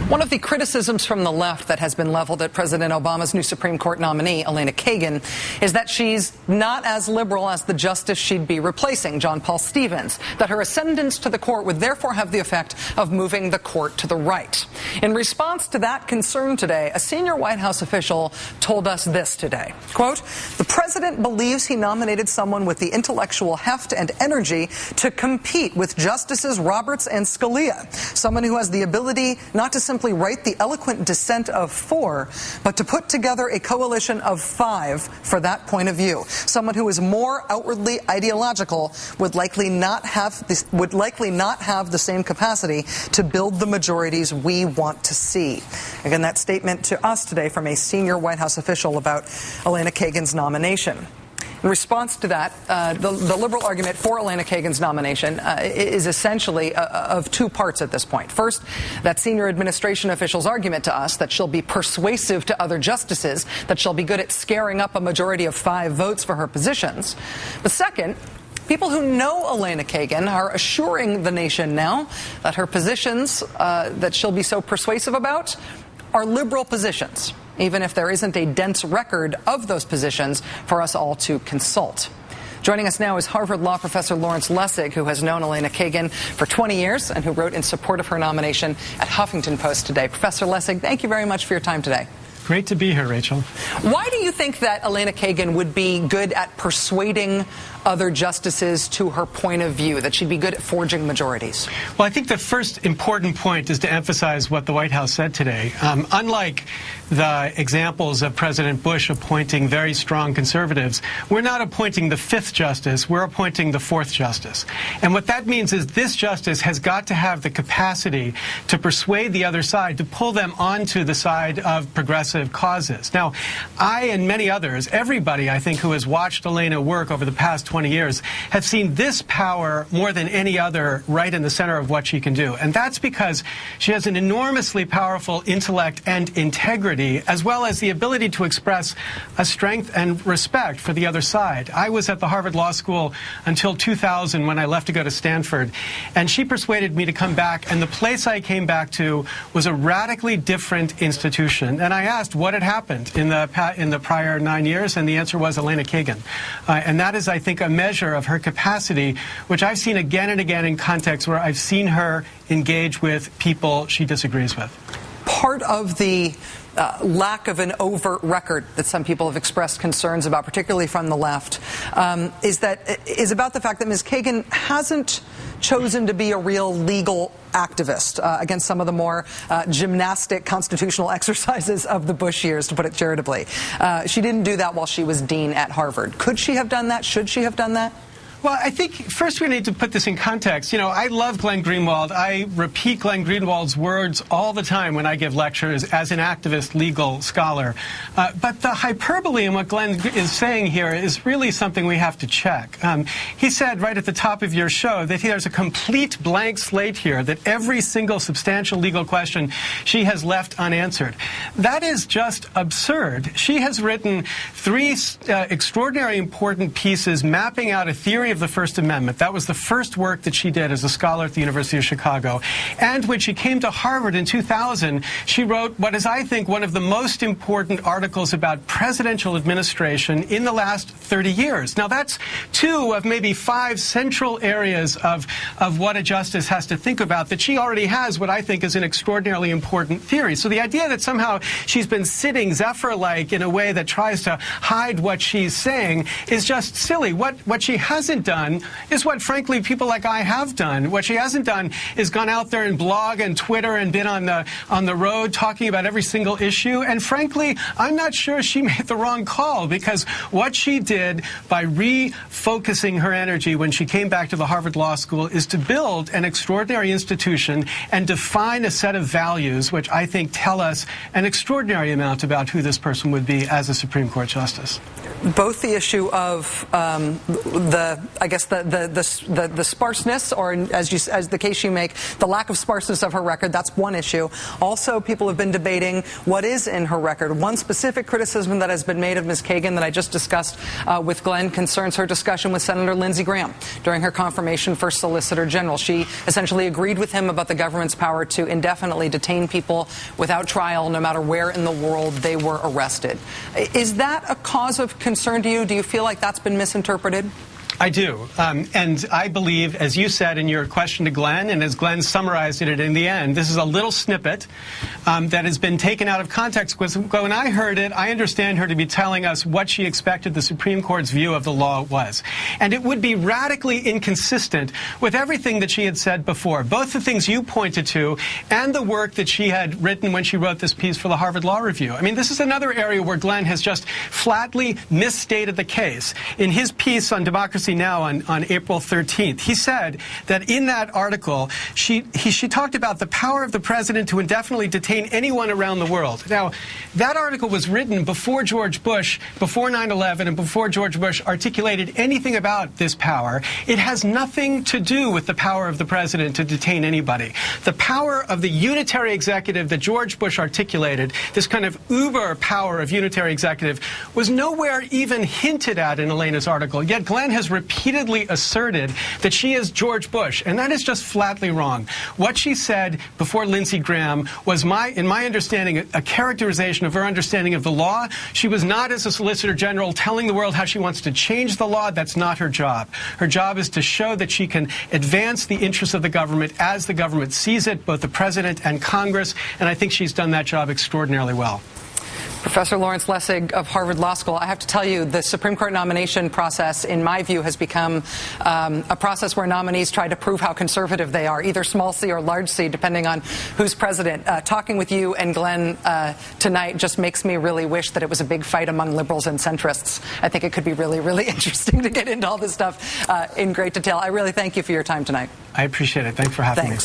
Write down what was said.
One of the criticisms from the left that has been leveled at President Obama's new Supreme Court nominee, Elena Kagan, is that she's not as liberal as the justice she'd be replacing, John Paul Stevens, that her ascendance to the court would therefore have the effect of moving the court to the right. In response to that concern today, a senior White House official told us this today, quote, "The president believes he nominated someone with the intellectual heft and energy to compete with Justices Roberts and Scalia, someone who has the ability not to simply write the eloquent dissent of 4, but to put together a coalition of 5 for that point of view. Someone who is more outwardly ideological would likely not have the same capacity to build the majorities we want to see." Again, that statement to us today from a senior White House official about Elena Kagan's nomination. In response to that, the liberal argument for Elena Kagan's nomination is essentially of 2 parts at this point. First, that senior administration official's argument to us that she'll be persuasive to other justices, that she'll be good at scaring up a majority of 5 votes for her positions. But second, people who know Elena Kagan are assuring the nation now that her positions that she'll be so persuasive about are liberal positions, even if there isn't a dense record of those positions for us all to consult. Joining us now is Harvard Law Professor Lawrence Lessig, who has known Elena Kagan for 20 years and who wrote in support of her nomination at Huffington Post today. Professor Lessig, thank you very much for your time today. Great to be here, Rachel. Why do you think that Elena Kagan would be good at persuading other justices to her point of view, that she'd be good at forging majorities? Well, I think the first important point is to emphasize what the White House said today. Unlike the examples of President Bush appointing very strong conservatives, we're not appointing the 5th justice, we're appointing the 4th justice. And what that means is this justice has got to have the capacity to persuade the other side, to pull them onto the side of progressive causes. Now, I and many others, everybody I think who has watched Elena work over the past 20 years, have seen this power more than any other right in the center of what she can do. And that's because she has an enormously powerful intellect and integrity, as well as the ability to express a strength and respect for the other side. I was at the Harvard Law School until 2000 when I left to go to Stanford, and she persuaded me to come back, and the place I came back to was a radically different institution. And I asked what had happened in the prior 9 years, and the answer was Elena Kagan. And that is, I think, a measure of her capacity, which I've seen again and again in contexts where I've seen her engage with people she disagrees with. Part of the lack of an overt record that some people have expressed concerns about, particularly from the left, is about the fact that Ms. Kagan hasn't chosen to be a real legal activist against some of the more gymnastic constitutional exercises of the Bush years, to put it charitably. She didn't do that while she was dean at Harvard. Could she have done that? Should she have done that? Well, I think first we need to put this in context. You know, I love Glenn Greenwald. I repeat Glenn Greenwald's words all the time when I give lectures as an activist legal scholar. But the hyperbole in what Glenn is saying here is really something we have to check. He said right at the top of your show that there's a complete blank slate here, that every single substantial legal question she has left unanswered. That is just absurd. She has written 3 extraordinary important pieces mapping out a theory of the First Amendment. That was the first work that she did as a scholar at the University of Chicago. And when she came to Harvard in 2000, she wrote what is, I think, one of the most important articles about presidential administration in the last 30 years. Now, that's 2 of maybe 5 central areas of what a justice has to think about that she already has what I think is an extraordinarily important theory. So the idea that somehow she's been sitting Zephyr-like in a way that tries to hide what she's saying is just silly. What she hasn't done is what, frankly, people like I have done. What she hasn't done is gone out there and blog and Twitter and been on the road talking about every single issue. And frankly, I'm not sure she made the wrong call, because what she did by refocusing her energy when she came back to the Harvard Law School is to build an extraordinary institution and define a set of values which I think tell us an extraordinary amount about who this person would be as a Supreme Court justice. Both the issue of the I guess the sparseness, or as the case you make, the lack of sparseness of her record. That's one issue. Also, people have been debating what is in her record. One specific criticism that has been made of Ms. Kagan that I just discussed with Glenn concerns her discussion with Senator Lindsey Graham during her confirmation for Solicitor General. She essentially agreed with him about the government's power to indefinitely detain people without trial, no matter where in the world they were arrested. Is that a cause of concern to you? Do you feel like that's been misinterpreted? I do. And I believe, as you said in your question to Glenn, and as Glenn summarized it in the end, this is a little snippet that has been taken out of context. Because when I heard it, I understand her to be telling us what she expected the Supreme Court's view of the law was. And it would be radically inconsistent with everything that she had said before, both the things you pointed to and the work that she had written when she wrote this piece for the Harvard Law Review. I mean, this is another area where Glenn has just flatly misstated the case. In his piece on Democracy Now! on April 13th, he said that in that article, she talked about the power of the president to indefinitely detain anyone around the world. Now, that article was written before George Bush, before 9/11, and before George Bush articulated anything about this power. It has nothing to do with the power of the president to detain anybody. The power of the unitary executive that George Bush articulated, this kind of uber power of unitary executive, was nowhere even hinted at in Elena's article. Yet Glenn has repeatedly asserted that she is George Bush, and that is just flatly wrong. What she said before Lindsey Graham was, in my understanding, a characterization of her understanding of the law. She was not, as a Solicitor General, telling the world how she wants to change the law. That's not her job. Her job is to show that she can advance the interests of the government as the government sees it, both the president and Congress, and I think she's done that job extraordinarily well. Professor Lawrence Lessig of Harvard Law School, I have to tell you, the Supreme Court nomination process, in my view, has become a process where nominees try to prove how conservative they are, either small c or large c, depending on who's president. Talking with you and Glenn tonight just makes me really wish that it was a big fight among liberals and centrists. I think it could be really, really interesting to get into all this stuff in great detail. I really thank you for your time tonight. I appreciate it. Thanks for having me.